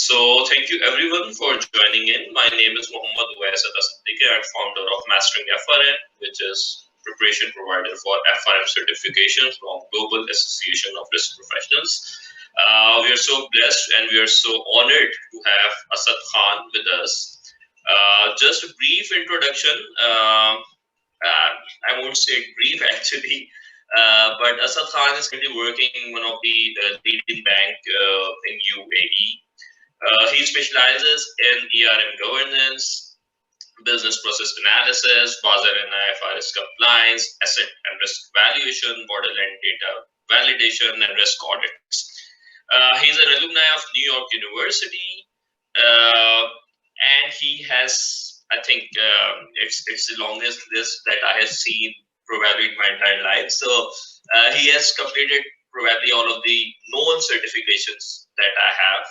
So thank you everyone for joining in. My name is Mohammad Asad Khan. I'm founder of Mastering FRM, which is preparation provider for FRM certification from Global Association of Risk Professionals. We are so blessed and we are so honored to have Asad Khan with us. Just a brief introduction. I won't say brief actually, but Asad Khan is currently working in one of the leading bank in UAE. He specializes in ERM governance, business process analysis, Basel and IFRS compliance, asset and risk valuation, borderline data validation, and risk audits. He's an alumni of New York University, and he has, I think, it's the longest list that I have seen probably in my entire life. So he has completed probably all of the known certifications that I have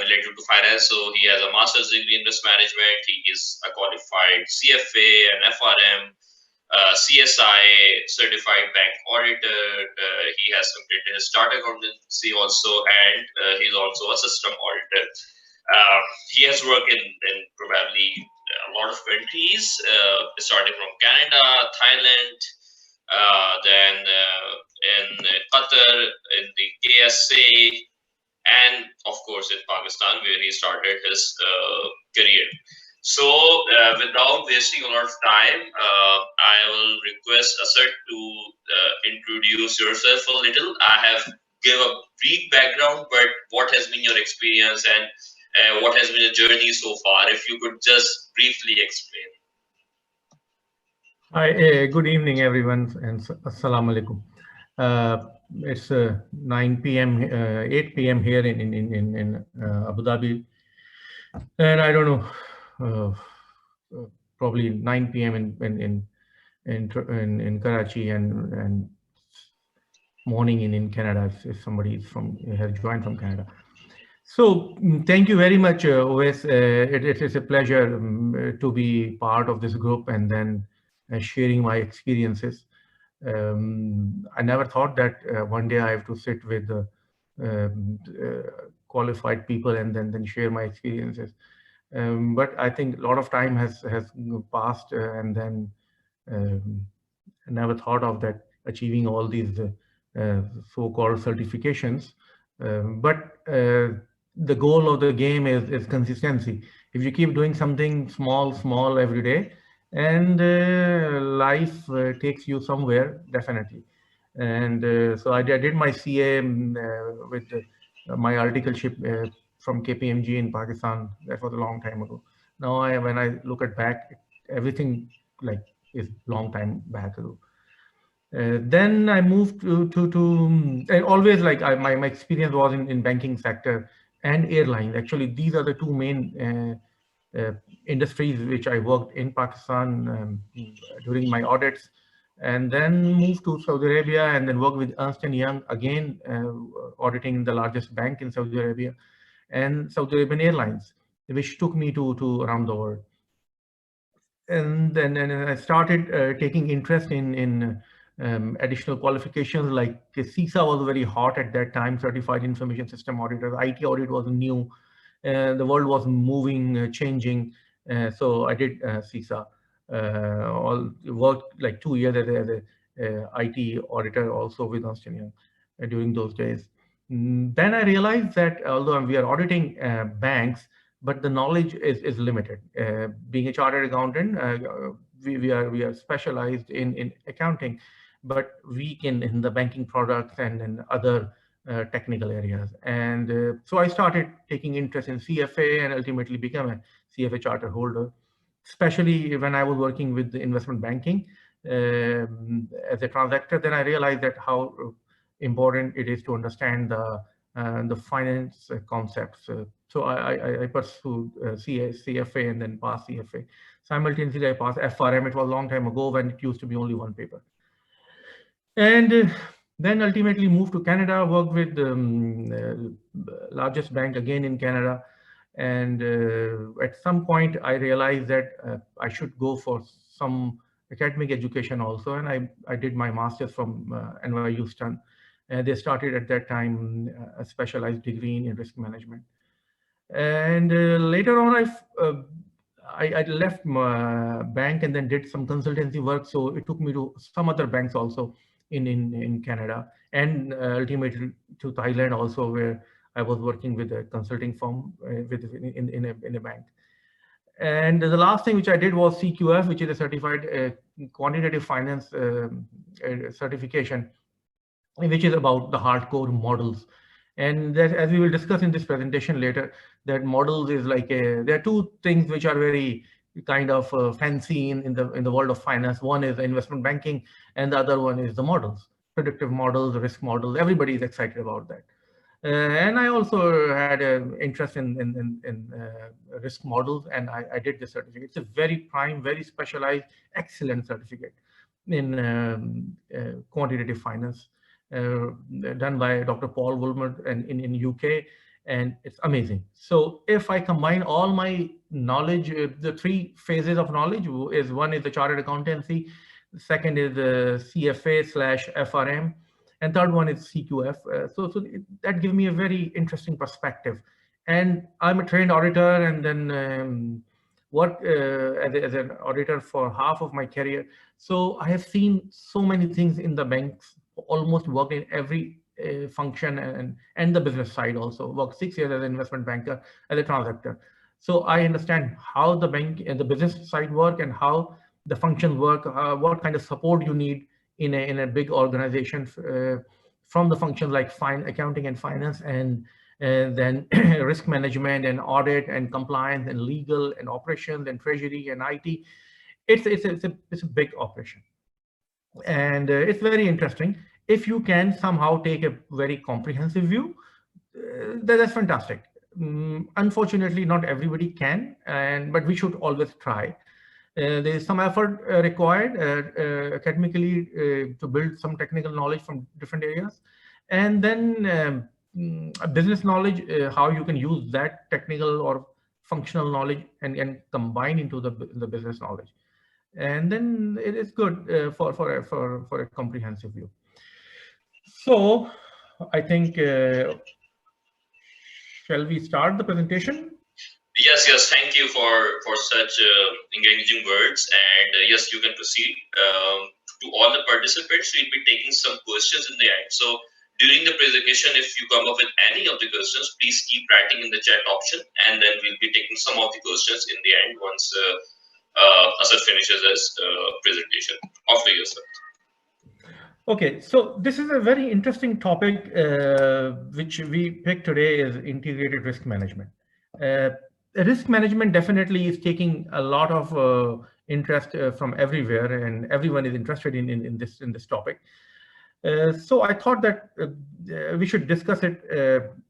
related to finance. So he has a master's degree in risk management. He is a qualified CFA and FRM, CSI certified bank auditor. He has completed his chartered accountancy also, and he's also a system auditor. He has worked in probably a lot of countries, starting from Canada, Thailand, then in Qatar, in the KSA, and of course in Pakistan, where he started his career. So without wasting a lot of time, I will request Asad to introduce yourself a little. I have give a brief background, but what has been your experience and what has been your journey so far? If you could just briefly explain. Hi, good evening, everyone, and assalamu alaikum. It's 9 p.m., 8 p.m. here in Abu Dhabi, and I don't know, probably 9 p.m. in Karachi and morning in Canada if somebody is has joined from Canada. So thank you very much, Oves. It is a pleasure to be part of this group and then sharing my experiences. I never thought that one day I have to sit with qualified people and then share my experiences. But I think a lot of time has passed, and then I never thought of that achieving all these so-called certifications. But the goal of the game is consistency. If you keep doing something small every day, and life takes you somewhere, definitely. And so I did my CA with my articleship from KPMG in Pakistan. That was a long time ago. Now when I look at back, everything like is long time back ago. Then I moved to always like my experience was in banking sector and airlines. Actually, these are the two main industries which I worked in Pakistan during my audits, and then moved to Saudi Arabia and then worked with Ernst & Young, again auditing the largest bank in Saudi Arabia, and Saudi Arabian Airlines, which took me to around the world. And then I started taking interest in additional qualifications, like CISA was very hot at that time, Certified Information System Auditor. IT audit was new. The world was moving, changing. So I did CISA. Worked like 2 years as a IT auditor also with Ernst & Young during those days. Then I realized that although we are auditing banks, but the knowledge is limited. Being a chartered accountant, we are specialized in accounting, but weak in the banking products and in other technical areas. And so I started taking interest in CFA and ultimately became a CFA charter holder, especially when I was working with the investment banking as a transactor. Then I realized that how important it is to understand the finance concepts. So I pursued CFA and then passed CFA. Simultaneously, I passed FRM. It was a long time ago when it used to be only one paper. And then ultimately moved to Canada, worked with the largest bank again in Canada. And at some point, I realized that I should go for some academic education also. And I did my master's from NYU Stern. They started at that time a specialized degree in risk management. And later on, I left my bank and then did some consultancy work. So it took me to some other banks also in Canada, and ultimately to Thailand also, where I was working with a consulting firm with in a bank. And the last thing which I did was CQF, which is a certified quantitative finance certification, which is about the hardcore models. And that, as we will discuss in this presentation later, that models is like there are two things which are very kind of fancy in the world of finance. One is investment banking, and the other one is the models, predictive models, risk models. Everybody is excited about that. And I also had an interest in risk models, and I did the certificate. It's a very prime, very specialized, excellent certificate in quantitative finance, done by Dr. Paul Woolmer and in UK, and it's amazing. So if I combine all my knowledge, the three phases of knowledge is one is the chartered accountancy, the second is the CFA slash FRM, and third one is CQF. That gives me a very interesting perspective. And I'm a trained auditor, and then worked as an auditor for half of my career. So I have seen so many things in the banks, almost worked in every function, and the business side also. Worked 6 years as an investment banker, as a transactor. So I understand how the bank and the business side work, and how the functions work, what kind of support you need in a big organization, from the functions like accounting and finance, and then risk management and audit and compliance and legal and operations and treasury and IT. It's a big operation, and it's very interesting. If you can somehow take a very comprehensive view, that's fantastic. Unfortunately, not everybody can, but we should always try. There is some effort required academically to build some technical knowledge from different areas, and then business knowledge, how you can use that technical or functional knowledge and combine into the business knowledge, and then it is good for a comprehensive view. So I think, shall we start the presentation? Yes. Thank you for such engaging words, and yes, you can proceed. To all the participants, we'll be taking some questions in the end. So during the presentation, if you come up with any of the questions, please keep writing in the chat option, and then we'll be taking some of the questions in the end once Asad finishes his presentation. Off to you, sir. Okay, so this is a very interesting topic which we picked today, is integrated risk management. Risk management definitely is taking a lot of interest from everywhere, and everyone is interested in this topic. So I thought that we should discuss it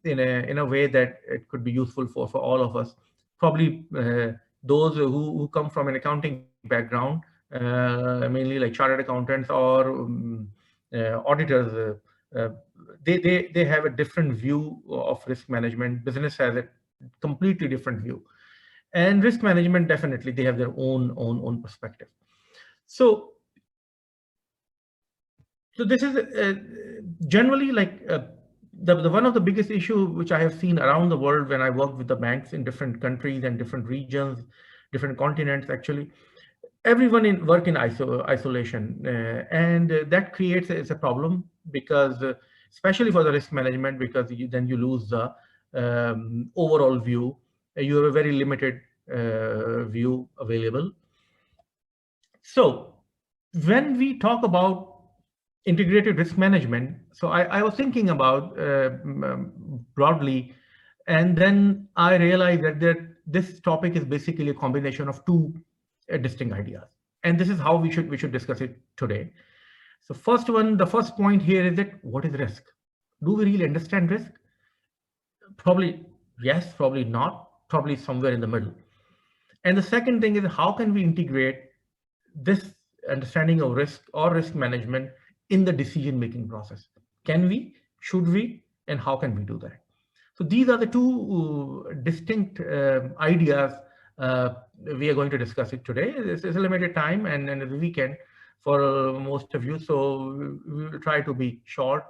in a way that it could be useful for all of us. Probably those who come from an accounting background, mainly like chartered accountants or auditors, they have a different view of risk management. Business has a completely different view, and risk management definitely they have their own perspective. So this is generally like the one of the biggest issue which I have seen around the world when I work with the banks in different countries and different regions, different continents. Actually, everyone work in isolation, and that creates a problem, because especially for the risk management, because then you lose the overall view. You have a very limited view available. So when we talk about integrated risk management, so I was thinking about broadly, and then I realized that this topic is basically a combination of two distinct ideas, and this is how we should discuss it today. So the first point here is that, what is risk? Do we really understand risk? Probably yes, probably not, probably somewhere in the middle. And the second thing is, how can we integrate this understanding of risk or risk management in the decision-making process? Can we, should we, and how can we do that? So these are the two distinct ideas we are going to discuss it today. This is a limited time and a weekend for most of you, so we will try to be short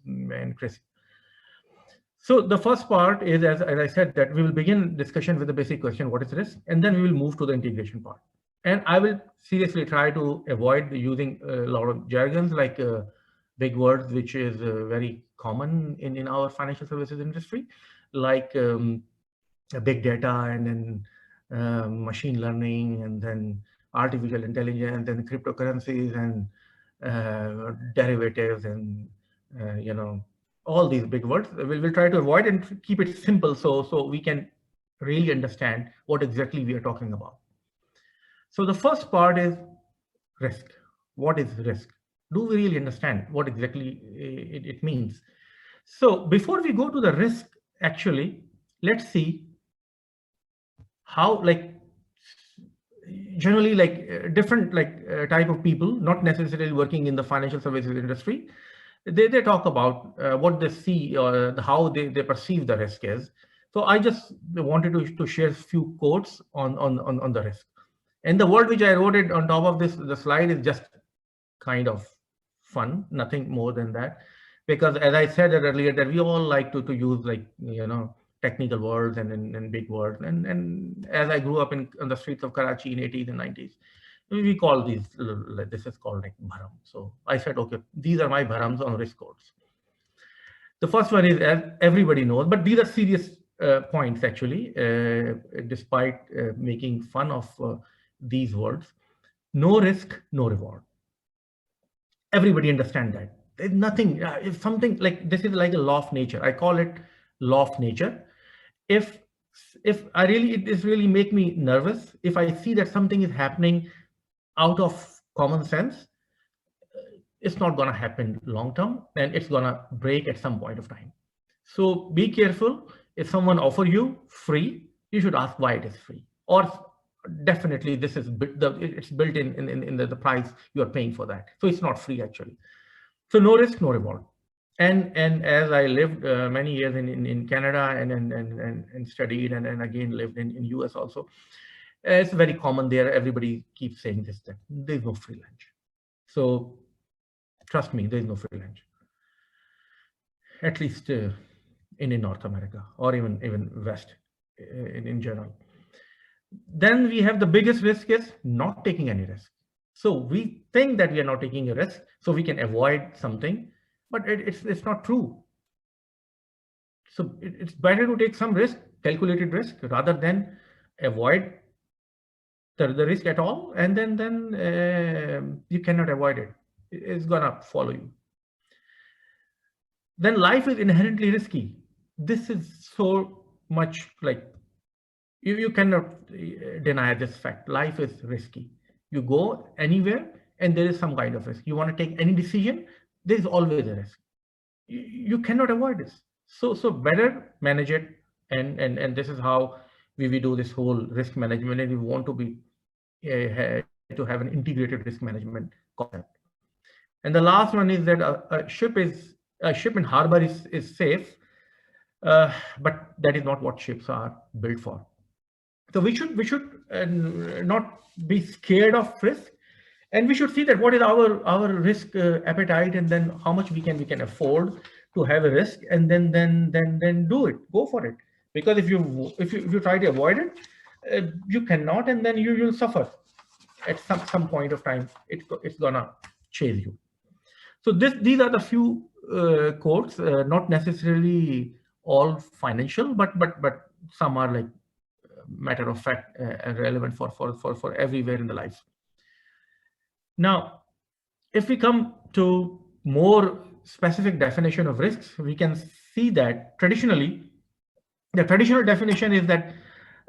and crisp. So the first part is, as I said, that we will begin discussion with the basic question, what is risk? And then we will move to the integration part. And I will seriously try to avoid using a lot of jargons like big words, which is very common in our financial services industry, like big data and then machine learning and then artificial intelligence and cryptocurrencies and derivatives and all these big words. We'll try to avoid and keep it simple so we can really understand what exactly we are talking about. So the first part is risk. What is risk? Do we really understand what exactly it means? So before we go to the risk, actually, let's see how, like, generally, like different type of people, not necessarily working in the financial services industry, they talk about what they see or how they perceive the risk is. So I just wanted to share a few quotes on the risk. And the word which I wrote it on top of the slide is just kind of fun, nothing more than that. Because as I said earlier, that we all like to use, like, technical words and big words. And as I grew up on the streets of Karachi in 80s and 90s, we call these, this is called like bharam. So I said, okay, these are my bharams on risk codes. The first one is, as everybody knows, but these are serious points actually, despite making fun of these words. No risk, no reward. Everybody understand that. There's nothing, if something like this is like a law of nature. I call it law of nature. If I really, it is really make me nervous if I see that something is happening out of common sense. It's not going to happen long term, and it's going to break at some point of time. So be careful. If someone offer you free, you should ask why it is free, or definitely this is it's built in the price you are paying for that. So it's not free actually. So no risk, no reward. And as I lived many years in Canada and studied and again lived in US also, it's very common there. Everybody keeps saying this, that there's no free lunch. So trust me, there's no free lunch. At least in North America or even West in general. Then we have the biggest risk is not taking any risk. So we think that we are not taking a risk, so we can avoid something, but it's not true. So it's better to take some risk, calculated risk, rather than avoid the risk at all, and then you cannot avoid it. It's gonna follow you. Then life is inherently risky. This is so much like you cannot deny this fact. Life is risky. You go anywhere and there is some kind of risk. You want to take any decision, there is always a risk. You cannot avoid this. So better manage it, and this is how we do this whole risk management, and we want to be to have an integrated risk management concept. And the last one is that a ship in harbor is safe, but that is not what ships are built for. So we should not be scared of risk, and we should see that what is our risk appetite, and then how much we can afford to have a risk, and then do it, go for it. Because if you try to avoid it, you cannot, and then you'll suffer at some point of time. It's gonna chase you. So these are the few quotes, not necessarily all financial, but some are like matter of fact and relevant for everywhere in the life. Now, if we come to more specific definition of risks, we can see that traditionally, the traditional definition is that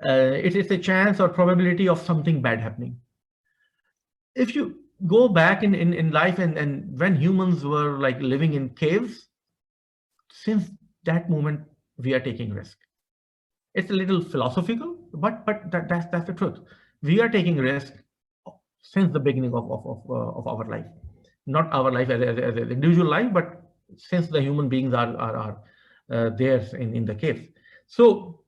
it is a chance or probability of something bad happening. If you go back in life and when humans were like living in caves, since that moment we are taking risk. It's a little philosophical, but that's the truth. We are taking risk since the beginning of our life, not our life as an individual life, but since the human beings are there in the cave. So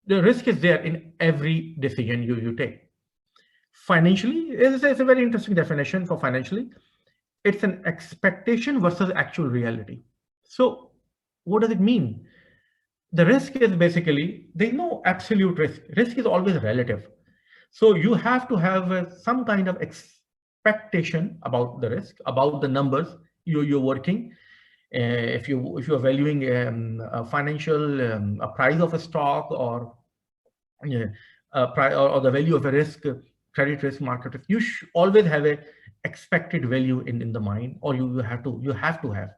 the risk is there in every decision you take. Financially, it's a very interesting definition for financially. It's an expectation versus actual reality. So what does it mean? The risk is basically, there's no absolute risk. Risk is always relative. So you have to have some kind of expectation about the risk, about the numbers you're working. If you're valuing a financial a price of a stock, or yeah, or the value of a risk, credit risk, market risk, you always have a expected value in the mind, or you have to have.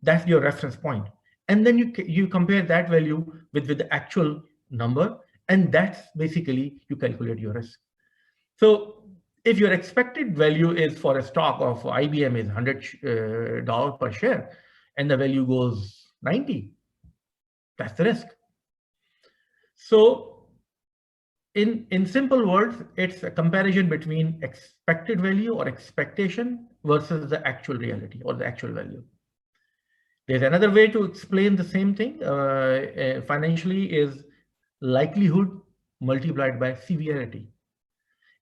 That's your reference point. And then you compare that value with the actual number, and that's basically you calculate your risk. So if your expected value is for a stock of IBM is $100 per share, and the value goes 90, that's the risk. So in simple words, it's a comparison between expected value or expectation versus the actual reality or the actual value. There's another way to explain the same thing financially, is likelihood multiplied by severity.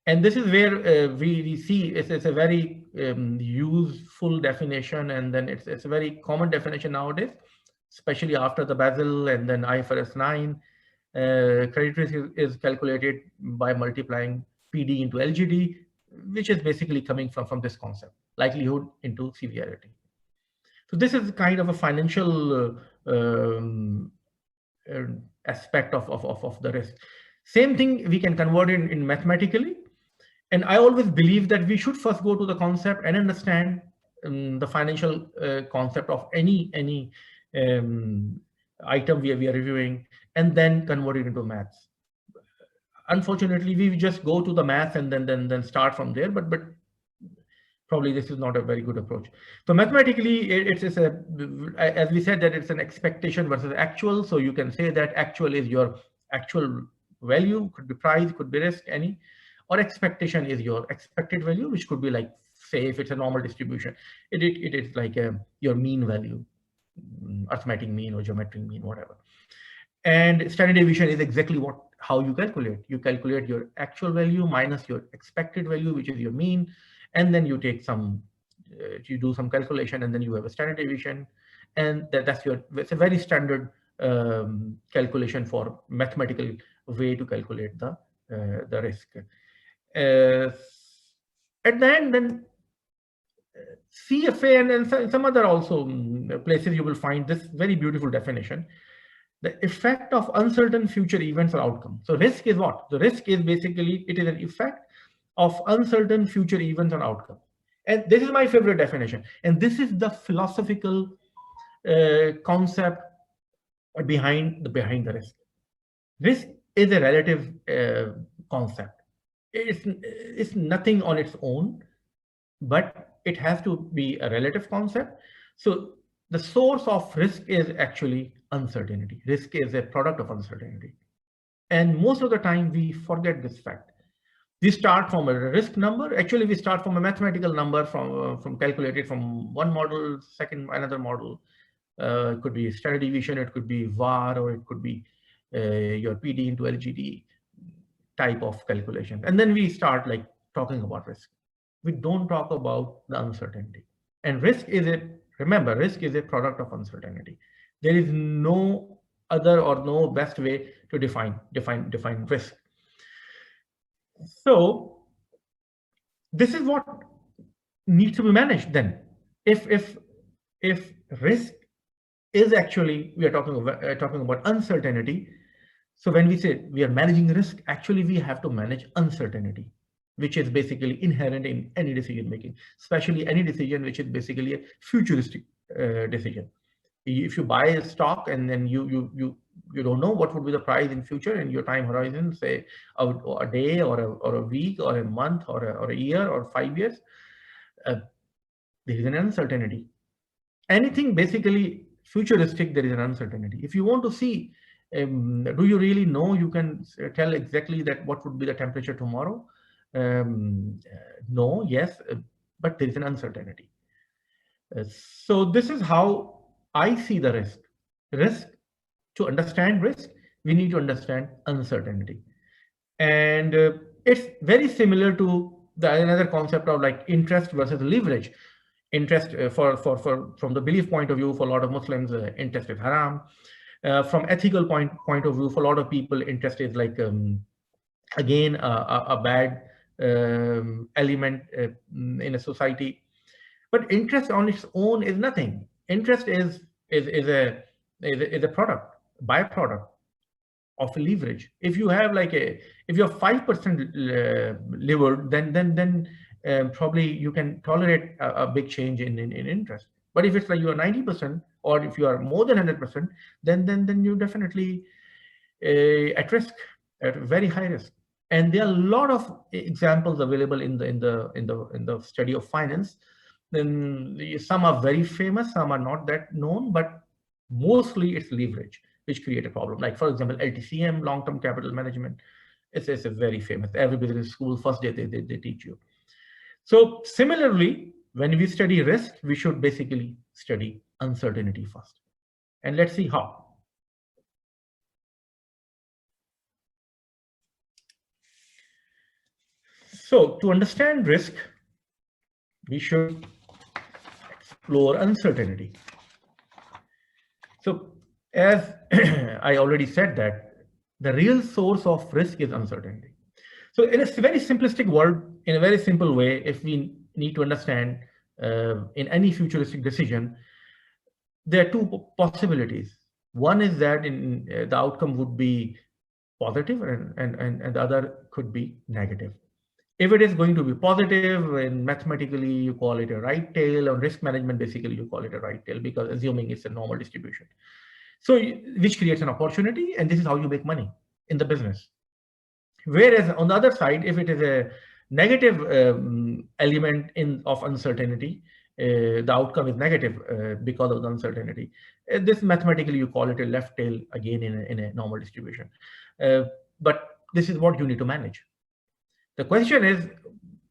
And this is where we see it's a very useful definition, and then it's a very common definition nowadays, especially after the Basel and then IFRS 9. Credit risk is calculated by multiplying PD into LGD, which is basically coming from this concept, likelihood into severity. So this is kind of a financial aspect of the risk. Same thing we can convert in mathematically. And I always believe that we should first go to the concept and understand the financial concept of any item we are reviewing, and then convert it into maths. Unfortunately, we just go to the math and then start from there, but probably this is not a very good approach. So mathematically, it's as we said, that it's an expectation versus actual. So you can say that actual is your actual value, could be price, could be risk, any, or expectation is your expected value, which could be like, say, if it's a normal distribution, it is like your mean value, arithmetic mean or geometric mean, whatever. And standard deviation is exactly how you calculate. You calculate your actual value minus your expected value, which is your mean, and then you take you do some calculation, and then you have a standard deviation, and it's a very standard calculation for mathematical way to calculate the risk. At the end, then CFA and some other also places you will find this very beautiful definition: the effect of uncertain future events or outcome. So risk is what? The risk is basically, it is an effect of uncertain future events or outcome. And this is my favorite definition. And this is the philosophical concept behind the risk. Risk is a relative concept. It's nothing on its own, but it has to be a relative concept. So the source of risk is actually uncertainty. Risk is a product of uncertainty. And most of the time we forget this fact. We start from a risk number. Actually, we start from a mathematical number from calculated from one model, another model. It could be standard deviation, it could be VAR, or it could be your PD into LGD type of calculation. And then we start like talking about risk. We don't talk about the uncertainty. And risk is remember, risk is a product of uncertainty. There is no other or no best way to define risk. So this is what needs to be managed then. If risk is actually, we are talking about uncertainty. So when we say we are managing risk, actually we have to manage uncertainty, which is basically inherent in any decision making, especially any decision which is basically a futuristic decision. If you buy a stock and then you don't know what would be the price in future, and your time horizon, say a day or a week or a month or a year or 5 years, there is an uncertainty. Anything basically futuristic, there is an uncertainty. If you want to see, do you really know, you can tell exactly that what would be the temperature tomorrow? No, yes, but there is an uncertainty. So this is how I see the risk. To understand risk, we need to understand uncertainty. And it's very similar to another concept of like interest versus leverage. Interest from the belief point of view, for a lot of Muslims, interest is haram. From ethical point of view, for a lot of people, interest is like again a bad element in a society. But interest on its own is nothing. Interest is a product, byproduct of leverage. If you have like if you're 5% levered, then probably you can tolerate a big change in interest. But if it's like you are 90%, or if you are more than 100%, then you definitely at risk, at very high risk. And there are a lot of examples available in the study of finance. Then some are very famous, some are not that known, but mostly it's leverage which create a problem. Like for example, LTCM, long-term capital management, it's a very famous. Every business school first day they teach you. So similarly, when we study risk, we should basically study uncertainty first. And let's see how. So to understand risk, we should explore uncertainty. So as I already said that the real source of risk is uncertainty. So in a very simplistic world, in a very simple way, if we need to understand in any futuristic decision, there are two possibilities. One is that the outcome would be positive, and the other could be negative. If it is going to be positive, and mathematically you call it a right tail, or risk management basically you call it a right tail, because assuming it's a normal distribution. So which creates an opportunity, and this is how you make money in the business. Whereas on the other side, if it is a negative element of uncertainty, the outcome is negative because of the uncertainty. This mathematically you call it a left tail, again in a normal distribution. But this is what you need to manage. The question is,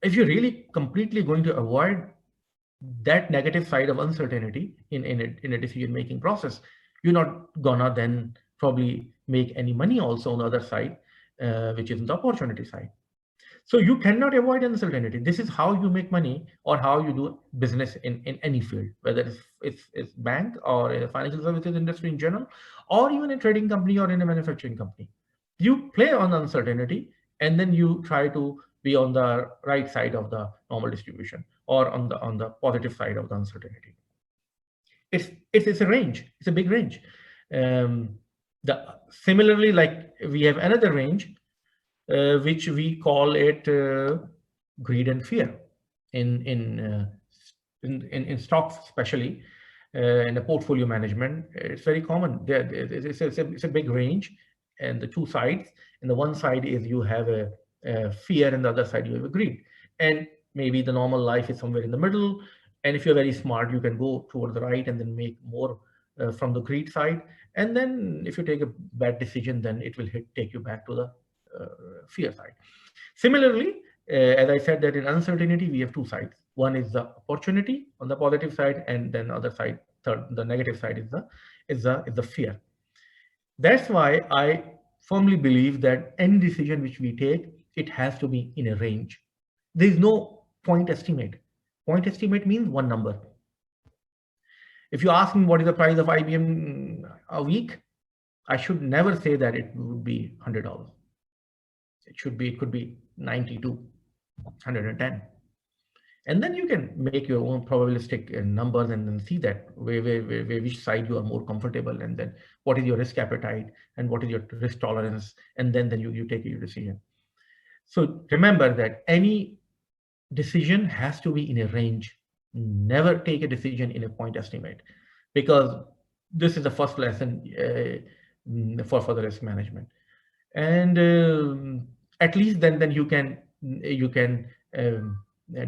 if you're really completely going to avoid that negative side of uncertainty in a decision-making process, you're not gonna then probably make any money also on the other side, which is the opportunity side. So you cannot avoid uncertainty. This is how you make money, or how you do business in any field, whether it's bank or a financial services industry in general, or even a trading company or in a manufacturing company. You play on uncertainty, and then you try to be on the right side of the normal distribution, or on the positive side of the uncertainty. It's a range. It's a big range. Similarly, like we have another range, which we call it greed and fear in stocks, especially in the portfolio management. It's very common. It's a big range, and the two sides. And the one side is you have a fear, and the other side you have a greed. And maybe the normal life is somewhere in the middle. And if you're very smart, you can go toward the right and then make more from the greed side. And then if you take a bad decision, then it will take you back to the fear side. Similarly, as I said, that in uncertainty, we have two sides. One is the opportunity on the positive side, and then the other side, the negative side is the fear. That's why I firmly believe that any decision which we take, it has to be in a range. There is no point estimate. Point estimate means one number. If you ask me what is the price of IBM a week, I should never say that it would be $100. It could be 92, 110. And then you can make your own probabilistic numbers, and then see that which side you are more comfortable, and then what is your risk appetite, and what is your risk tolerance, and then you take your decision. So remember that any decision has to be in a range. Never take a decision in a point estimate, because this is the first lesson for the risk management. And at least then you can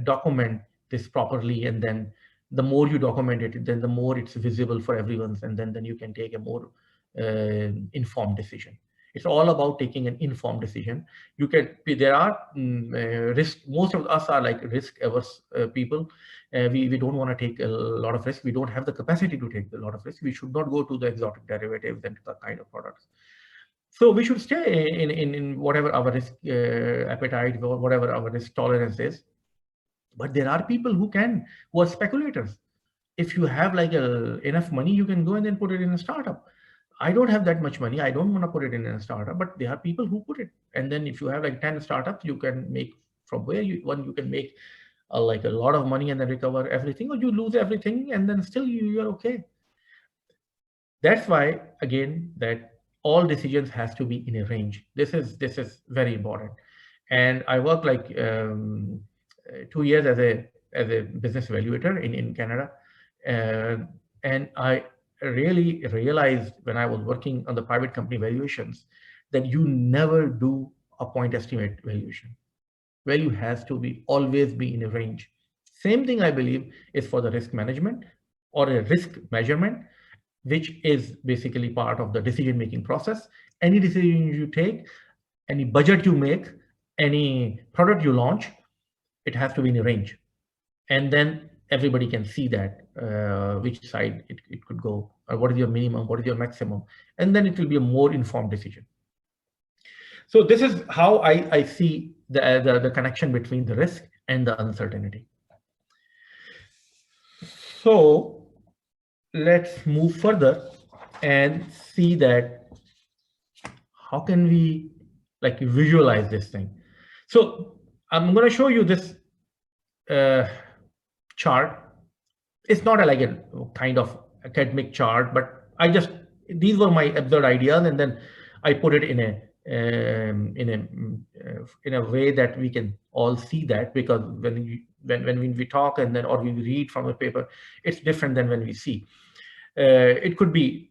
document this properly, and then the more you document it, then the more it's visible for everyone, and then you can take a more informed decision. It's all about taking an informed decision. There are risk. Most of us are like risk averse people. We don't want to take a lot of risk. We don't have the capacity to take a lot of risk. We should not go to the exotic derivatives and the kind of products. So we should stay in whatever our risk appetite, or whatever our risk tolerance is. But there are people who are speculators. If you have like enough money, you can go and then put it in a startup. I don't have that much money. I don't want to put it in a startup, but there are people who put it. And then if you have like 10 startups, you can make from where you can make like a lot of money and then recover everything, or you lose everything and then still you're okay. That's why again that all decisions has to be in a range. This is very important. And I worked like 2 years as a business evaluator in Canada, uh, and I really realized when I was working on the private company valuations that you never do a point estimate valuation. Value has to be always be in a range. Same thing I believe is for the risk management or a risk measurement, which is basically part of the decision making process. Any decision you take, any budget you make, any product you launch, it has to be in a range. And then everybody can see that which side it could go, or what is your minimum, what is your maximum, and then it will be a more informed decision. So this is how I see the connection between the risk and the uncertainty. So let's move further and see that how can we like visualize this thing. So I'm going to show you this uh, chart. It's not a, like a kind of academic chart, but I just, these were my absurd ideas, and then I put it in a in a way that we can all see that, because when we talk and then or we read from a paper, it's different than when we see. It could be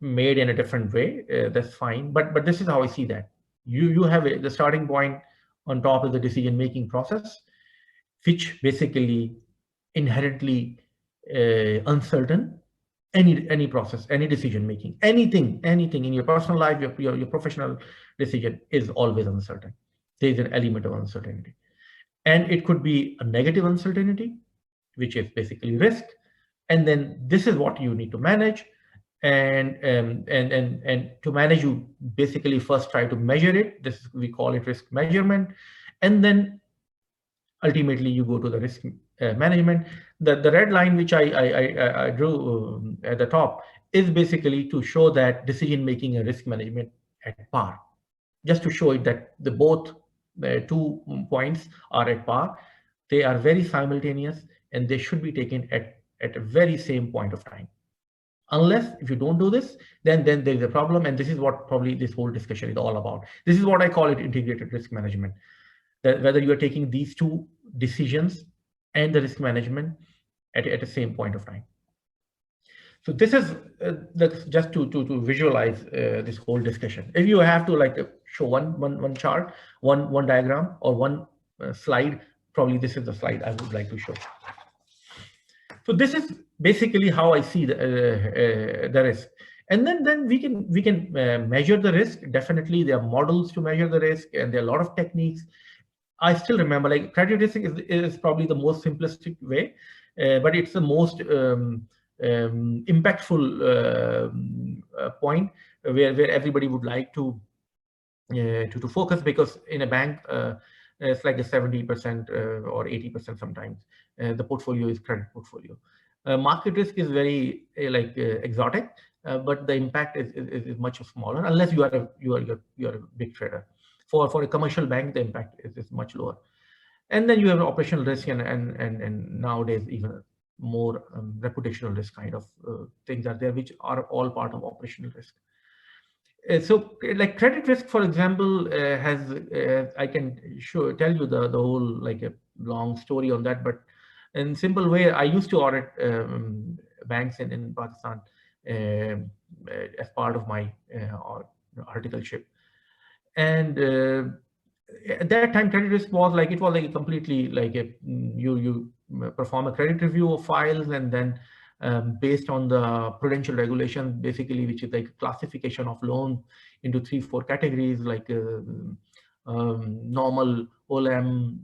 made in a different way. That's fine, but this is how I see that. You have the starting point on top of the decision making process, which basically inherently uncertain. Any process, any decision making, anything in your personal life, your professional decision is always uncertain. There is an element of uncertainty, and it could be a negative uncertainty, which is basically risk. And then this is what you need to manage. And to manage, you basically first try to measure it. This, we call it risk measurement. And then ultimately you go to the risk management. The red line which I drew at the top is basically to show that decision making and risk management at par, just to show it that the both two points are at par. They are very simultaneous, and they should be taken at a very same point of time. Unless if you don't do this, then there is a problem. And this is what probably this whole discussion is all about. This is what I call it integrated risk management, that whether you are taking these two decisions and the risk management at the same point of time. So this is just to visualize this whole discussion. If you have to like show one chart, one diagram, or one slide, probably this is the slide I would like to show. So this is basically how I see the risk. And then we can measure the risk. Definitely there are models to measure the risk, and there are a lot of techniques. I still remember, like, credit risk is probably the most simplistic way, but it's the most impactful point where everybody would like to focus, because in a bank it's like a 70% or 80% sometimes the portfolio is credit portfolio. Market risk is very exotic, but the impact is much smaller, unless you are a big trader. For a commercial bank, the impact is much lower. And then you have operational risk, and nowadays even more reputational risk kind of things are there, which are all part of operational risk. So like credit risk, for example, has I can tell you the whole like a long story on that, but in simple way, I used to audit banks in Pakistan as part of my articleship. And at that time, credit risk was like, it was like completely like you perform a credit review of files, and then based on the prudential regulation, basically, which is like classification of loans into 3-4 categories, like normal, OLM,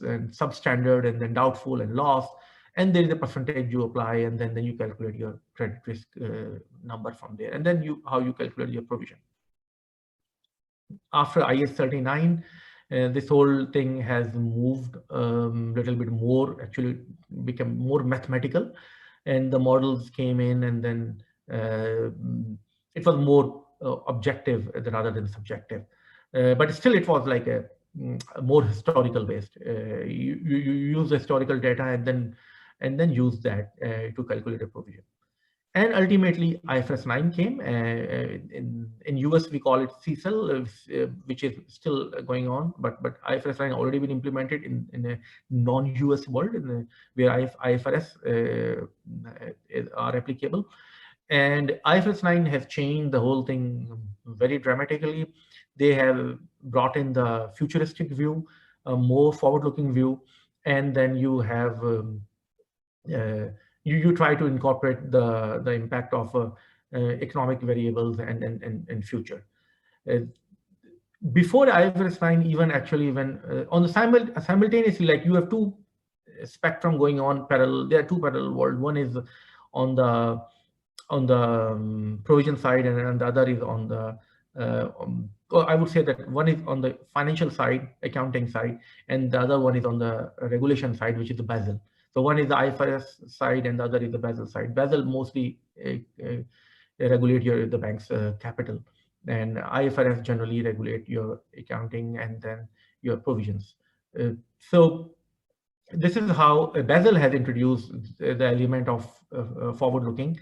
and substandard, and then doubtful and loss. And there is a percentage you apply, and then you calculate your credit risk number from there, and then how you calculate your provision. After IS 39, this whole thing has moved a little bit more, actually become more mathematical, and the models came in, and then it was more objective rather than subjective. But still, it was like more historical based. You use historical data and then use that to calculate a provision. And ultimately, IFRS 9 came. In US, we call it CECL, which is still going on. But IFRS 9 already been implemented in a non-US world, where IFRS are applicable. And IFRS 9 has changed the whole thing very dramatically. They have brought in the futuristic view, a more forward-looking view, and then you have uh, you try to incorporate the impact of economic variables and future. Uh, Before IFRS 9, even actually when on the simultaneously, like you have two spectrum going on parallel. There are two parallel world. One is on the provision side, and the other is on the or I would say that one is on the financial side, accounting side, and the other one is on the regulation side, which is the Basel. So one is the IFRS side, and the other is the Basel side. Basel mostly regulate the bank's capital, and IFRS generally regulate your accounting and then your provisions. So this is how Basel has introduced the element of forward-looking,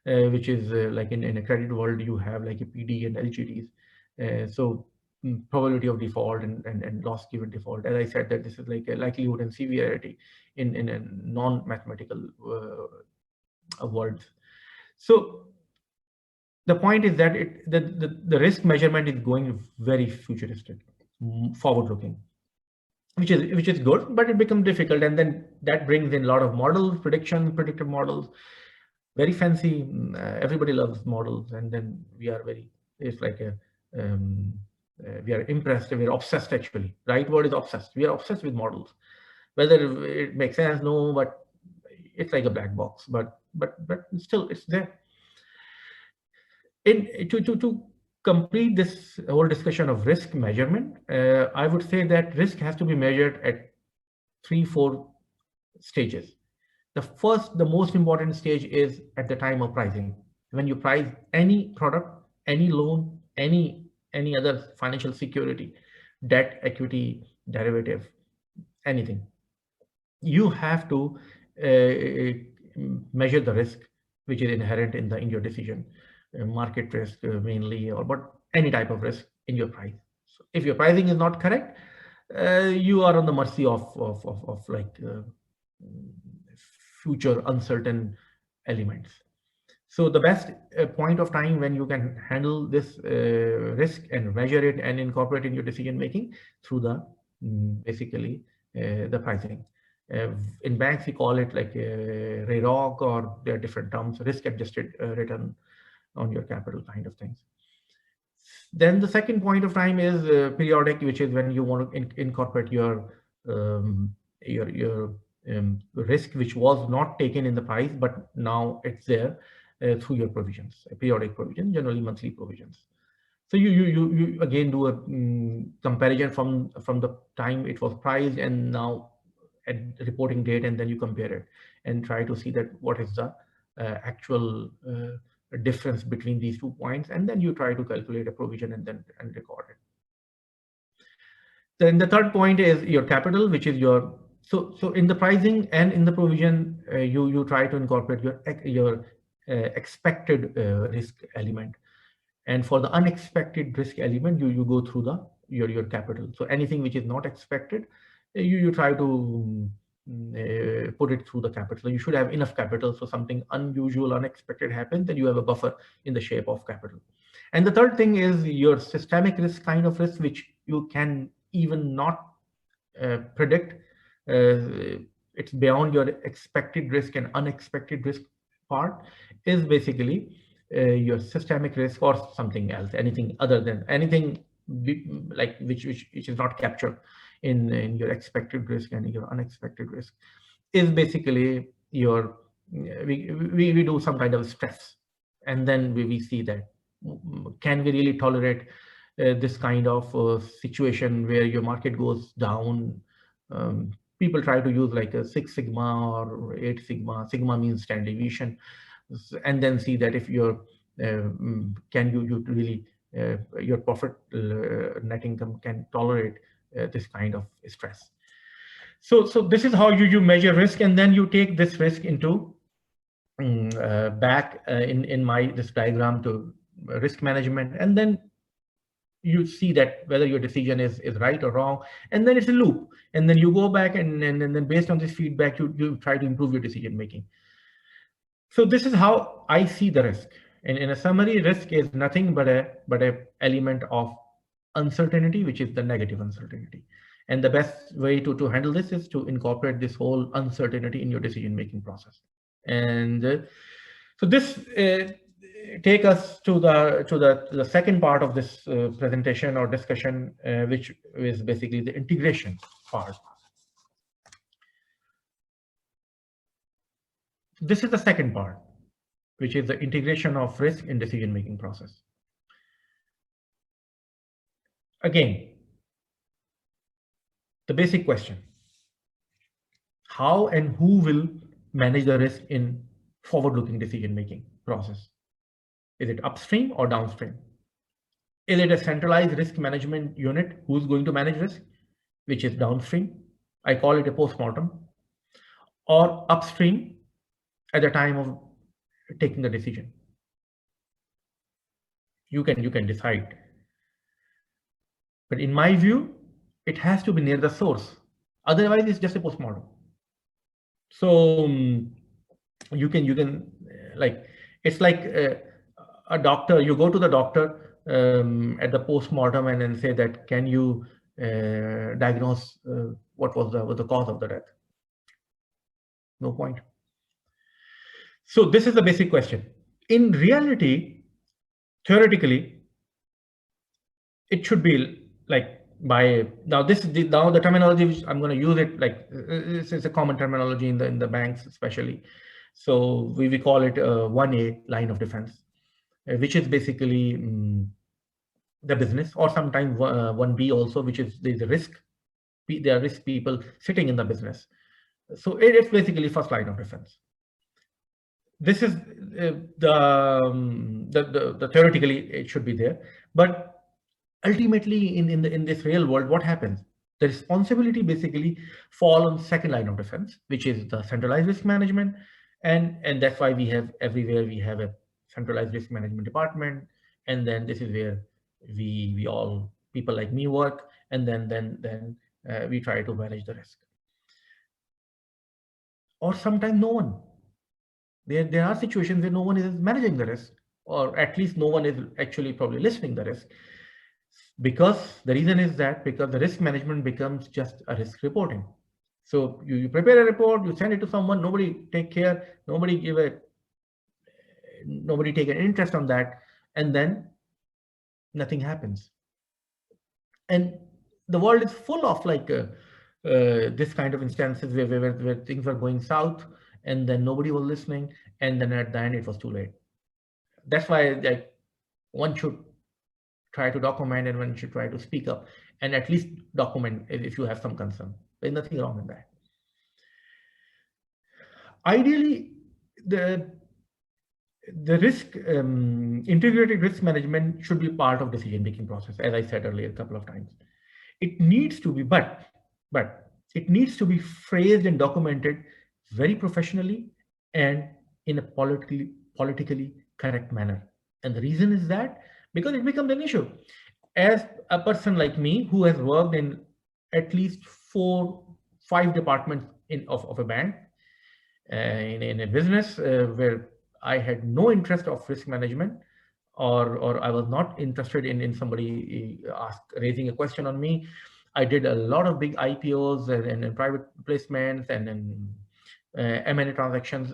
which is like in a credit world, you have like a PD and LGDs. So probability of default and loss given default. As I said, that this is like a likelihood and severity in a non-mathematical world. So the point is that the risk measurement is going very futuristic, forward-looking, which is good, but it becomes difficult, and then that brings in a lot of models, predictive models, very fancy. Everybody loves models, and then we are very. It's like we are impressed. We're obsessed. Actually, right word is obsessed. We are obsessed with models, whether it makes sense, no, but it's like a black box. But still, it's there. To complete this whole discussion of risk measurement, I would say that risk has to be measured at 3-4 stages. The most important stage is at the time of pricing. When you price any product, any loan, any other financial security, debt, equity, derivative, anything, you have to measure the risk which is inherent in your decision, market risk mainly, or but any type of risk in your price. So if your pricing is not correct, you are on the mercy of like future uncertain elements. So the best point of time when you can handle this risk and measure it and incorporate in your decision making through the basically the pricing. In banks, we call it like RAROC, or there are different terms, risk adjusted return on your capital kind of things. Then the second point of time is periodic, which is when you want to incorporate um, your risk, which was not taken in the price, but now it's there through your provisions, a periodic provision, generally monthly provisions. So you again do a comparison from the time it was priced and now at reporting date, and then you compare it and try to see that what is the actual difference between these 2 points, and then you try to calculate a provision and record it. Then the third point is your capital, which is your so in the pricing and in the provision, you try to incorporate your expected risk element, and for the unexpected risk element, you go through your capital. So anything which is not expected, you try to put it through the capital. You should have enough capital, so something unusual, unexpected happens, then you have a buffer in the shape of capital. And the third thing is your systemic risk kind of risk, which you can even not predict. It's beyond your expected risk and unexpected risk part, is basically your systemic risk or something else, anything other than anything like which is not captured in your expected risk and your unexpected risk, is basically your we do some kind of stress, and then we see that can we really tolerate this kind of situation where your market goes down. People try to use like a 6 sigma or 8 sigma. Sigma means standard deviation, and then see that if your can you really your profit net income can tolerate this kind of stress. So this is how you measure risk, and then you take this risk into back in my this diagram to risk management, and then you see that whether your decision is right or wrong, and then it's a loop, and then you go back and then based on this feedback you try to improve your decision making. So this is how I see the risk. And in a summary, risk is nothing but a element of uncertainty, which is the negative uncertainty. And the best way to handle this is to incorporate this whole uncertainty in your decision making process. And so this take us to the second part of this presentation or discussion, which is basically the integration part. This is the second part, which is the integration of risk in decision-making process. Again, the basic question: how and who will manage the risk in forward-looking decision-making process? Is it upstream or downstream? Is it a centralized risk management unit who's going to manage risk, which is downstream? I call it a post-mortem. Or upstream at the time of taking the decision. You can decide. But in my view, it has to be near the source. Otherwise, it's just a postmortem. So you can like, it's like a doctor. You go to the doctor at the postmortem and then say that, can you diagnose what was the cause of the death? No point. So this is the basic question. In reality, theoretically, it should be like by now. This is now the terminology which I'm going to use it like this is a common terminology in the banks especially. So we call it 1A, line of defense, which is basically the business, or sometimes 1B also, which is the risk. There are risk people sitting in the business. So it's basically first line of defense. This is the theoretically it should be there, but ultimately in this real world, what happens? The responsibility basically fall on second line of defense, which is the centralized risk management, and that's why we have everywhere we have a centralized risk management department, and then this is where we all people like me work, and then we try to manage the risk. Or sometimes no one. There are situations where no one is managing the risk, or at least no one is actually probably listening the risk. Because the reason is that because the risk management becomes just a risk reporting. So you prepare a report, you send it to someone, nobody take care, nobody take an interest on that, and then nothing happens. And the world is full of like this kind of instances where things were going south, and then nobody was listening, and then at the end it was too late. That's why like one should try to document, and one should try to speak up and at least document if you have some concern. There's nothing wrong in that. Ideally, the risk integrated risk management should be part of decision-making process, as I said earlier a couple of times. It needs to be, but it needs to be phrased and documented very professionally and in a politically correct manner. And the reason is that because it becomes an issue. As a person like me who has worked in at least 4-5 departments of a bank, in a business where I had no interest of risk management, or I was not interested in somebody raising a question on me. I did a lot of big IPOs and private placements and M&A transactions.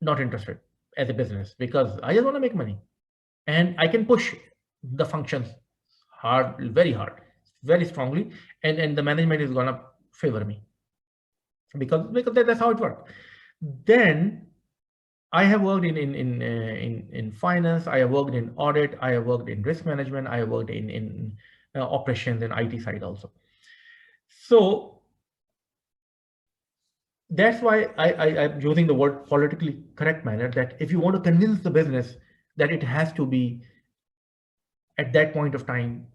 Not interested as a business because I just want to make money, and I can push the functions hard, very strongly, and the management is gonna favor me because that's how it works. Then I have worked in finance, I have worked in audit, I have worked in risk management, I have worked in operations and IT side also. So that's why I'm using the word politically correct manner, that if you want to convince the business, that it has to be at that point of time.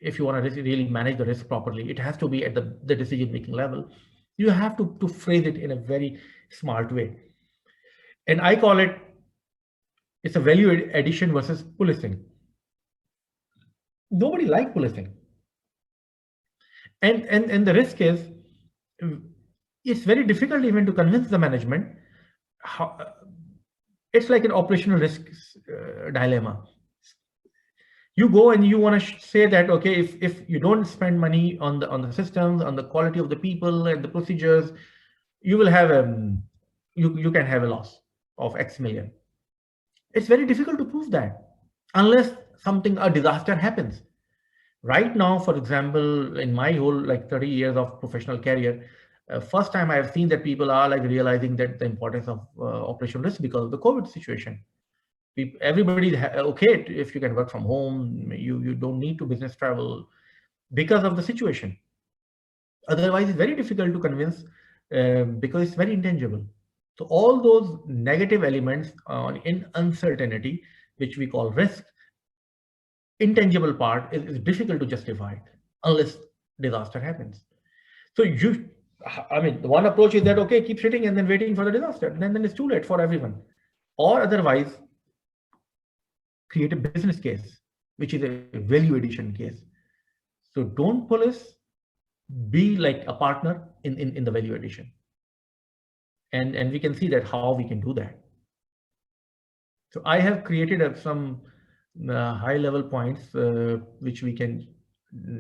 If you want to really manage the risk properly, it has to be at the decision making level. You have to phrase it in a very smart way. And I call it, it's a value addition versus policing. Nobody likes policing. And the risk is, it's very difficult even to convince the management how, it's like an operational risk dilemma. You go and you want to say that, okay, if you don't spend money on the systems, on the quality of the people and the procedures, you will have you can have a loss of X million. It's very difficult to prove that unless a disaster happens. Right now, for example, in my whole like 30 years of professional career, first time I have seen that people are like realizing that the importance of operational risk because of the COVID situation. Everybody's okay if you can work from home. You don't need to business travel because of the situation. Otherwise, it's very difficult to convince because it's very intangible. So all those negative elements in uncertainty, which we call risk, intangible part is difficult to justify unless disaster happens. So I mean, the one approach is that, okay, keep sitting and then waiting for the disaster. Then it's too late for everyone. Or otherwise, create a business case, which is a value addition case. So don't police, be like a partner in the value addition. And we can see that how we can do that. So I have created some high level points which we can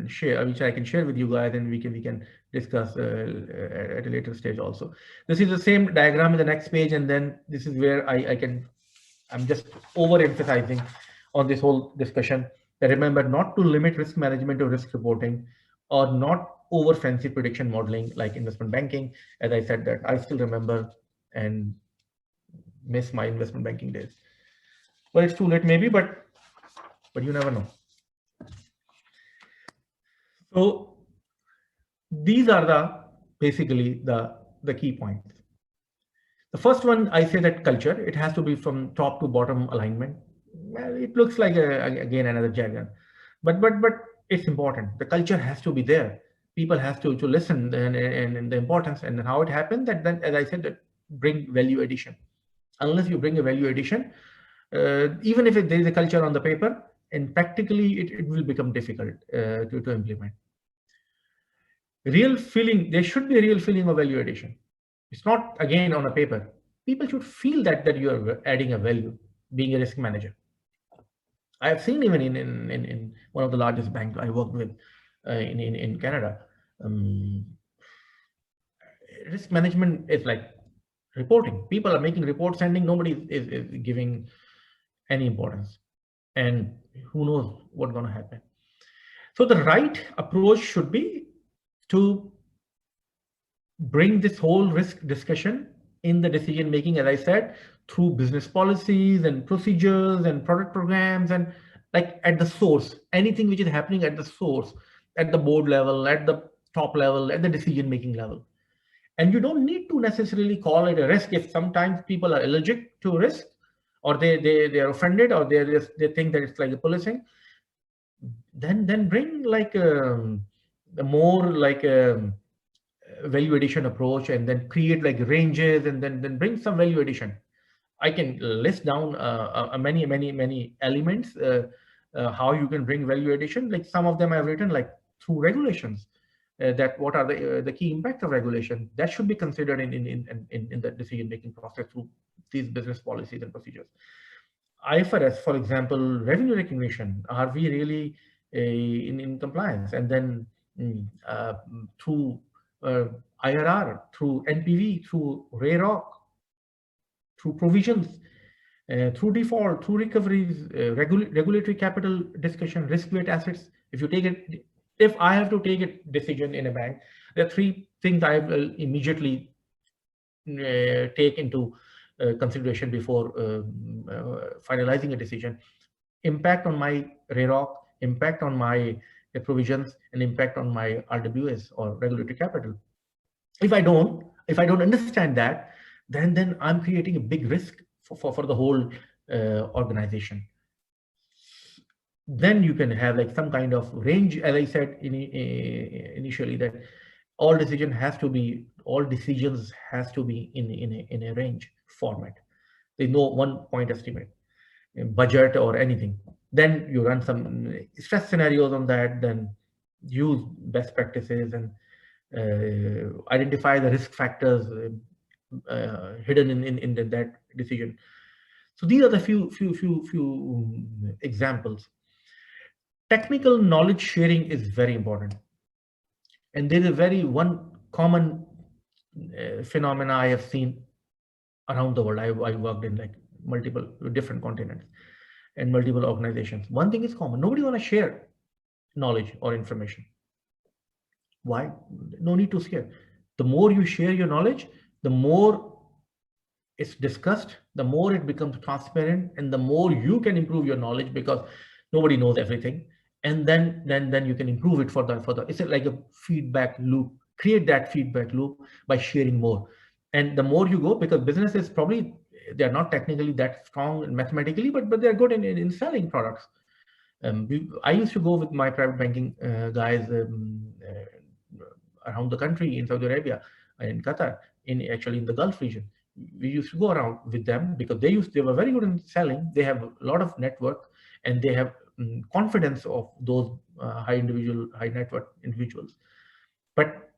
share, which I can share with you guys, and we can discuss at a later stage also. This is the same diagram in the next page, and then this is where I'm just overemphasizing on this whole discussion that remember not to limit risk management or risk reporting, or not over fancy prediction modeling like investment banking. As I said, that I still remember and miss my investment banking days. Well, it's too late maybe, but you never know. So these are basically the key points. The first one, I say that culture, it has to be from top to bottom alignment. Well, it looks like again another jargon, but it's important. The culture has to be there. People have to listen and the importance and how it happened. That then, as I said, that bring value addition. Unless you bring a value addition, even if there is a culture on the paper, and practically it will become difficult to implement. Real feeling, there should be a real feeling of value addition. It's not again on a paper. People should feel that you are adding a value, being a risk manager. I have seen even in one of the largest banks I worked with in Canada. Risk management is like reporting. People are making reports, sending. Nobody is giving any importance, and who knows what's going to happen. So the right approach should be to bring this whole risk discussion in the decision making, as I said, through business policies and procedures and product programs, and like at the source, anything which is happening at the source, at the board level, at the top level, at the decision making level. And you don't need to necessarily call it a risk if sometimes people are allergic to risk, or they are offended, or they think that it's like a policing. Then bring like a more like a value addition approach, and then create like ranges, and then bring some value addition. I can list down many elements how you can bring value addition. Like some of them I've written like through regulations. That what are the key impact of regulation that should be considered in the decision making process through these business policies and procedures. IFRS, for example, revenue recognition. Are we really in compliance? And then through IRR, through NPV, through RAROC, through provisions, through default, through recoveries, regulatory capital discussion, risk-weight assets. If I have to take a decision in a bank, there are three things I will immediately take into consideration before finalizing a decision: impact on my RAROC, impact on my provisions, and impact on my RWS or regulatory capital. If I don't understand that, then I'm creating a big risk for the whole organization. Then you can have like some kind of range, as I said initially, that all decisions has to be in a range format. There's no one point estimate, budget or anything. Then you run some stress scenarios on that, then use best practices and identify the risk factors hidden in that decision. So these are the few examples. Technical knowledge sharing is very important, and there is a very one common phenomena I have seen around the world. I worked in like multiple different continents and multiple organizations. One thing is common: nobody want to share knowledge or information. Why? No need to share. The more you share your knowledge, the more it's discussed, the more it becomes transparent, and the more you can improve your knowledge, because nobody knows everything. And then you can improve it further. It's like a feedback loop. Create that feedback loop by sharing more. And the more you go, because businesses probably, they're not technically that strong mathematically, but they're good in selling products. I used to go with my private banking guys around the country, in Saudi Arabia, in Qatar, actually in the Gulf region. We used to go around with them because they were very good in selling. They have a lot of network, and they have confidence of those high net worth individuals. But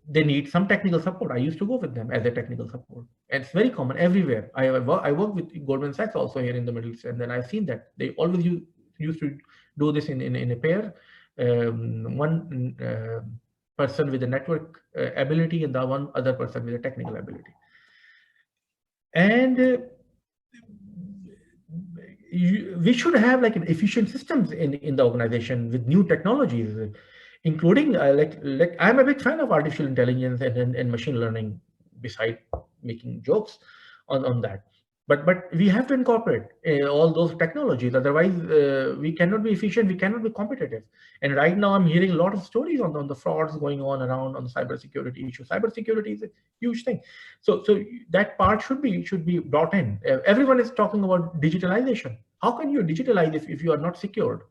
they need some technical support. I used to go with them as a technical support. And it's very common everywhere. I work with Goldman Sachs also here in the Middle East, and then I've seen that they always used to do this in a pair. One person with a network ability, and the one other person with a technical ability. And we should have like an efficient systems in the organization with new technologies, including like I'm a big fan of artificial intelligence and machine learning, beside making jokes on that. But we have to incorporate all those technologies. Otherwise, we cannot be efficient. We cannot be competitive. And right now, I'm hearing a lot of stories on the frauds going on around on the cybersecurity issue. Cybersecurity is a huge thing. So that part should be brought in. Everyone is talking about digitalization. How can you digitalize if you are not secured?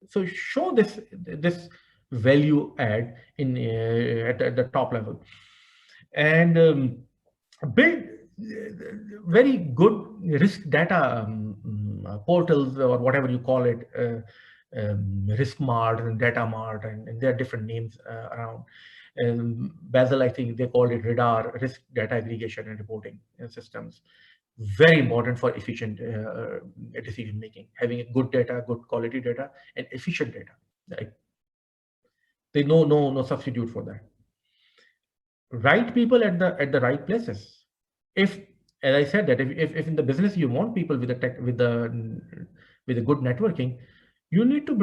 So show this value add in at the top level, and build very good risk data portals, or whatever you call it, risk mart and data mart, and there are different names around. Basel, I think they called it radar, risk data aggregation and reporting systems. Very important for efficient decision making, having a good data, good quality data, and efficient data. Right? There's no substitute for that. Right people at the right places. If, as I said, that if in the business you want people with a good networking, you need to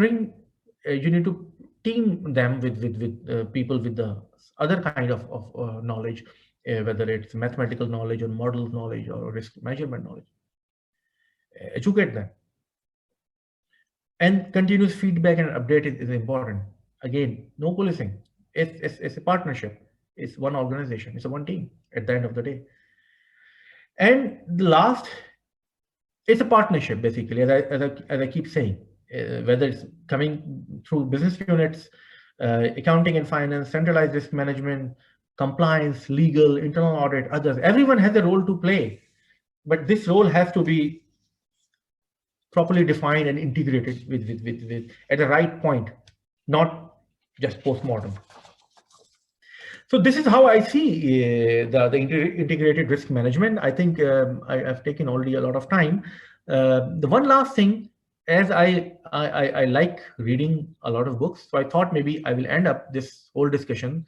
team them with people with the other kind of knowledge, whether it's mathematical knowledge or model knowledge or risk measurement knowledge. Educate them. And continuous feedback and update is important. Again, no policing. It's a partnership. It's one organization. It's a one team at the end of the day. And the last, it's a partnership basically, as I keep saying, whether it's coming through business units, accounting and finance, centralized risk management, compliance, legal, internal audit, others. Everyone has a role to play, but this role has to be properly defined and integrated with at the right point, not just post-mortem. So this is how I see the integrated risk management. I think I've taken already a lot of time. The one last thing, as I like reading a lot of books, so I thought maybe I will end up this whole discussion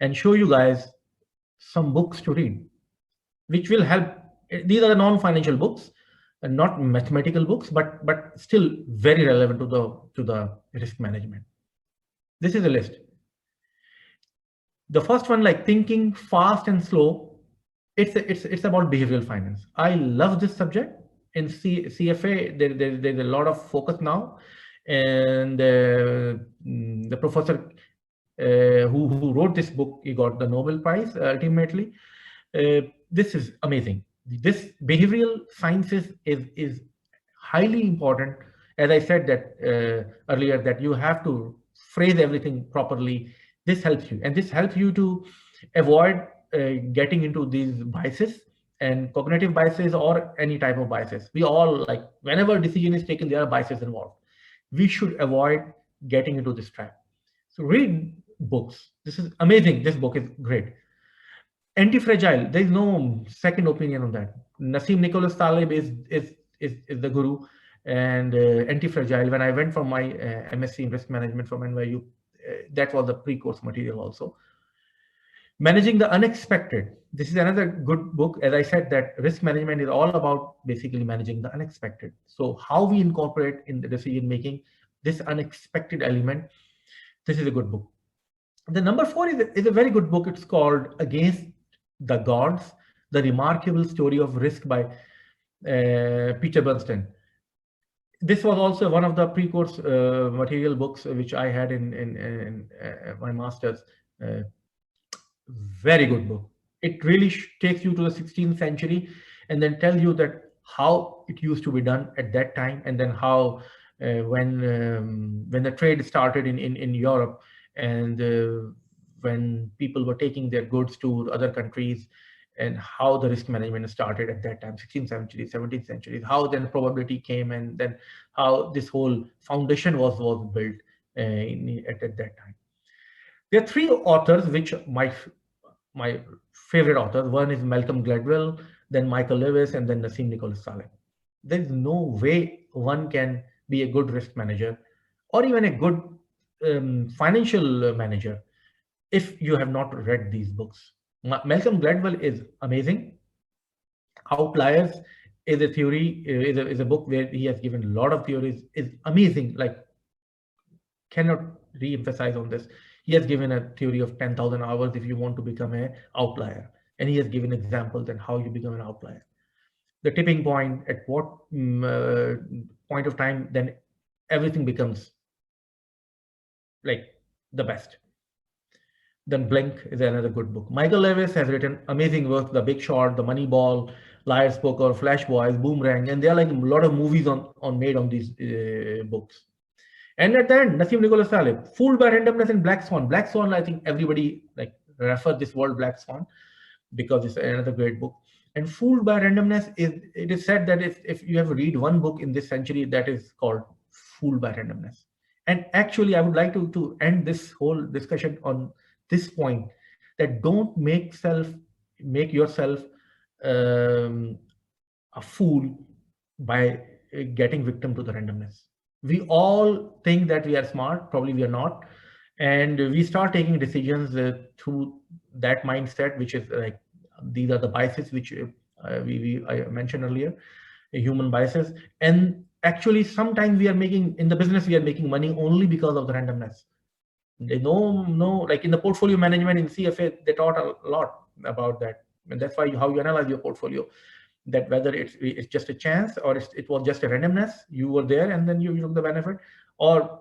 and show you guys some books to read, which will help. These are the non-financial books, and not mathematical books, but still very relevant to the risk management. This is a list. The first one, like Thinking Fast and Slow, it's about behavioral finance. I love this subject. In CFA, there's a lot of focus now, and the professor who wrote this book, he got the Nobel Prize ultimately. This is amazing. This behavioral sciences is highly important. As I said that earlier, that you have to phrase everything properly. This helps you, and this helps you to avoid getting into these biases and cognitive biases or any type of biases. We all, like, whenever decision is taken, there are biases involved. We should avoid getting into this trap. So read books. This is amazing. This book is great. Anti-fragile. There is no second opinion on that. Nassim Nicholas Taleb is the guru, and anti-fragile. When I went for my MSc in risk management from NYU, that was the pre-course material also. Managing the unexpected. This is another good book. As I said, that risk management is all about basically managing the unexpected. So how we incorporate in the decision making this unexpected element. This is a good book. The number 4 is a very good book. It's called Against the Gods, The Remarkable Story of Risk by Peter Bernstein. This was also one of the pre-course material books which I had in my master's. Very good book. It really takes you to the 16th century and then tells you that how it used to be done at that time, and then how when the trade started in Europe, and when people were taking their goods to other countries, and how the risk management started at that time, 16th century, 17th century, how then probability came, and then how this whole foundation was built at that time. There are 3 authors which my favorite authors. One is Malcolm Gladwell, then Michael Lewis, and then Nassim Nicholas Taleb. There is no way one can be a good risk manager or even a good financial manager if you have not read these books. Malcolm Gladwell is amazing. Outliers is a theory, is a book where he has given a lot of theories, is amazing. Like, cannot re-emphasize on this. He has given a theory of 10,000 hours if you want to become an outlier. And he has given examples and how you become an outlier. The tipping point, at what point of time, then everything becomes like the best. Then Blink is another good book. Michael Lewis has written amazing work, The Big Short, The Moneyball, Liar's Poker, Flash Boys, Boomerang, and there are like a lot of movies on made on these books. And at the end, Nassim Nicholas Taleb, Fooled by Randomness and Black Swan. Black Swan, I think everybody like refer this word Black Swan because it's another great book. And Fooled by Randomness it is said that if you have read one book in this century, that is called Fooled by Randomness. And actually, I would like to end this whole discussion on this point, that don't make yourself a fool by getting victim to the randomness. We all think that we are smart, probably we are not, and we start taking decisions through that mindset, which is like, these are the biases which I mentioned earlier, human biases. And actually sometimes we are making, in the business we are making money only because of the randomness. They know, like in the portfolio management in CFA, they taught a lot about that. And that's why how you analyze your portfolio, that whether it's just a chance or it was just a randomness, you were there and then you took the benefit, or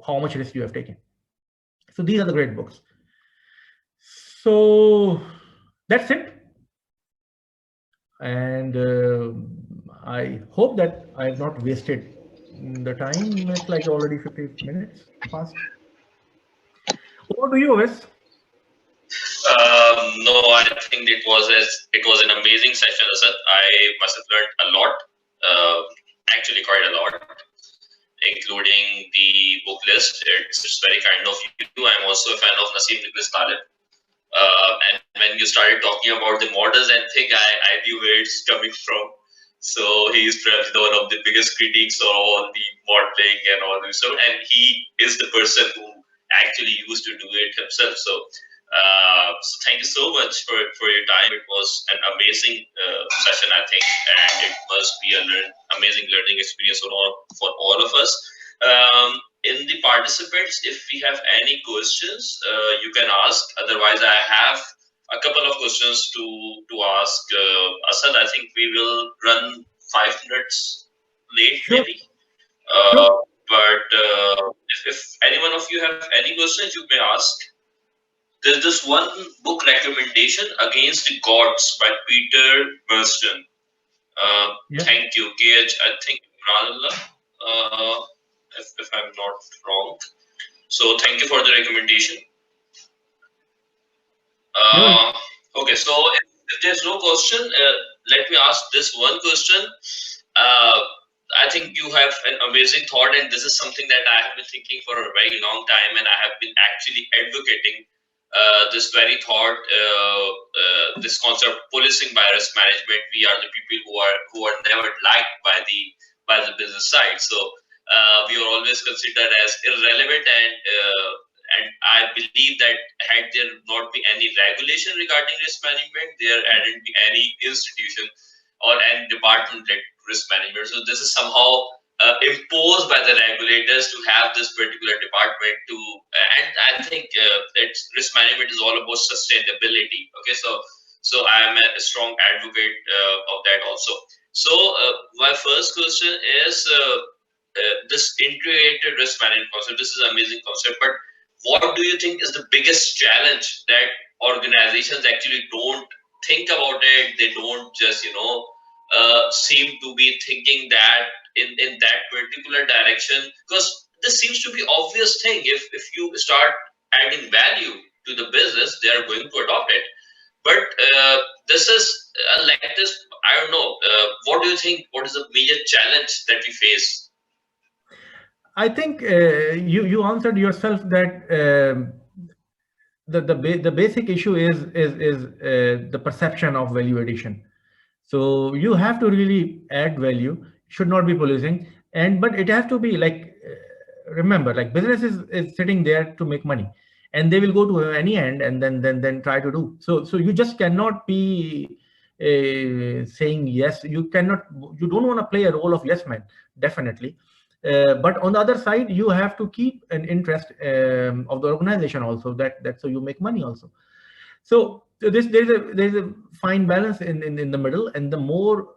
how much risk you have taken. So these are the great books. So that's it. And I hope that I have not wasted the time. It's like already 50 minutes past. Over to you, Wes. No, I think it was an amazing session, Asad. I must have learned a lot, actually quite a lot, including the book list. It's very kind of you. I'm also a fan of Nassim Nicholas Taleb. And when you started talking about the models and thing, I knew where it's coming from. So he's perhaps one of the biggest critics of all the modeling and all this stuff. And he is the person who actually used to do it himself. So thank you so much for your time. It was an amazing session, I think, and it must be an amazing learning experience for all of us. In the participants, if we have any questions, you can ask. Otherwise, I have a couple of questions to ask Asad. I think we will run 5 minutes late, Sure. maybe. But if any one of you have any questions, you may ask. There's this one book recommendation, Against the Gods by Peter Burston. Yeah. Thank you, KH. I think if I'm not wrong. So thank you for the recommendation. Yeah. Okay, so if there's no question, let me ask this one question. Uh, I think you have an amazing thought, and this is something that I have been thinking for a very long time, and I have been actually advocating this very thought, this concept, policing by risk management. We are the people who are never liked by the business side. So we are always considered as irrelevant, and I believe that had there not been any regulation regarding risk management, there hadn't been any institution or any department led risk management. So this is somehow imposed by the regulators to have this particular department to, and I think that risk management is all about sustainability. Okay, so I am a strong advocate of that also. So my first question is this integrated risk management concept. This is an amazing concept, but what do you think is the biggest challenge that organizations actually don't think about it? They don't just seem to be thinking that in that particular direction, because this seems to be obvious thing. If you start adding value to the business, they are going to adopt it. But this is like this. I don't know. What do you think? What is the major challenge that we face? I think you answered yourself that the basic issue is the perception of value addition. So you have to really add value. Should not be policing, and but it has to be like remember, like business is sitting there to make money, and they will go to any end and then try to do. So you just cannot be saying yes. You cannot. You don't want to play a role of yes man, definitely. But on the other side, you have to keep an interest of the organization also. That so you make money also. So this there's a fine balance in the middle, and the more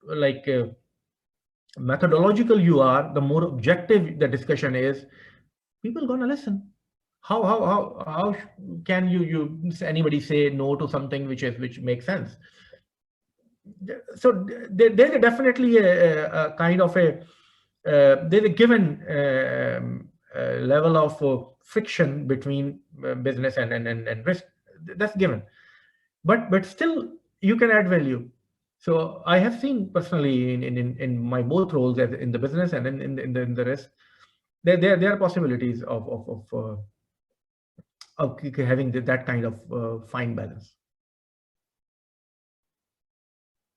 like methodological you are, the more objective the discussion is. People gonna listen. How can you anybody say no to something which makes sense? So there's definitely a kind of a there's a given level of friction between business and risk. That's given, but still you can add value. So I have seen personally in my both roles as in the business and in the risk, there are possibilities of having that kind of fine balance.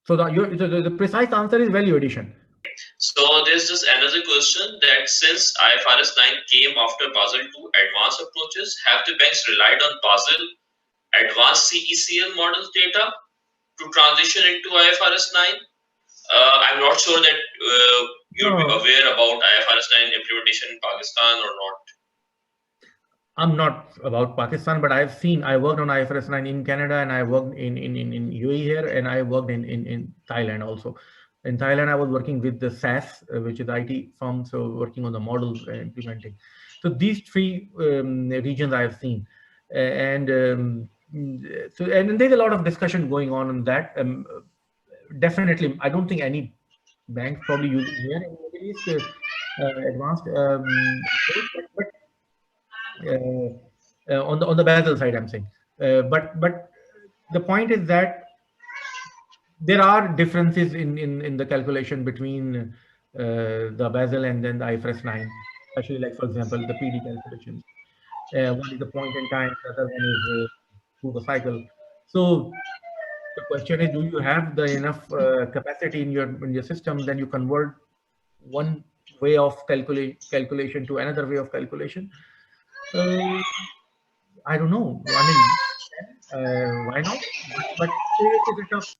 So the precise answer is value addition. So there's just another question that since IFRS 9 came after Basel 2 advanced approaches, have the banks relied on Basel advanced CECL model data to transition into IFRS 9? I'm not sure that you'll be aware about IFRS 9 implementation in Pakistan or not. I'm not about Pakistan, but I worked on IFRS 9 in Canada, and I worked in UAE here, and I worked in Thailand also. In Thailand, I was working with the SAS, which is IT firm, so working on the models implementing. So these three regions I have seen, and so and there's a lot of discussion going on that. Definitely, I don't think any banks probably using here in the Middle East advanced approach, but on the Basel side, I'm saying. But the point is that there are differences in the calculation between the Basel and then the IFRS 9, especially like for example the PD calculations. One is the point in time, the other one is through the cycle. So the question is, do you have the enough capacity in your system? Then you convert one way of calculation to another way of calculation. Uh, I don't know. I mean, why not? But it's a tough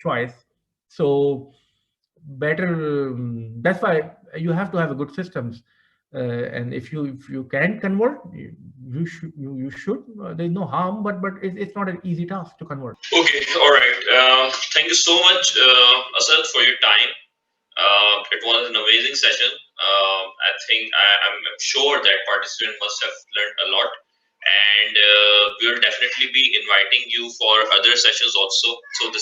choice. So better. That's why you have to have a good systems. And if you can convert, you should. There's no harm, but it's not an easy task to convert. Okay, all right. Thank you so much, Asad, for your time. It was an amazing session. I think I'm sure that participants must have learned a lot. and we'll definitely be inviting you for other sessions also. So this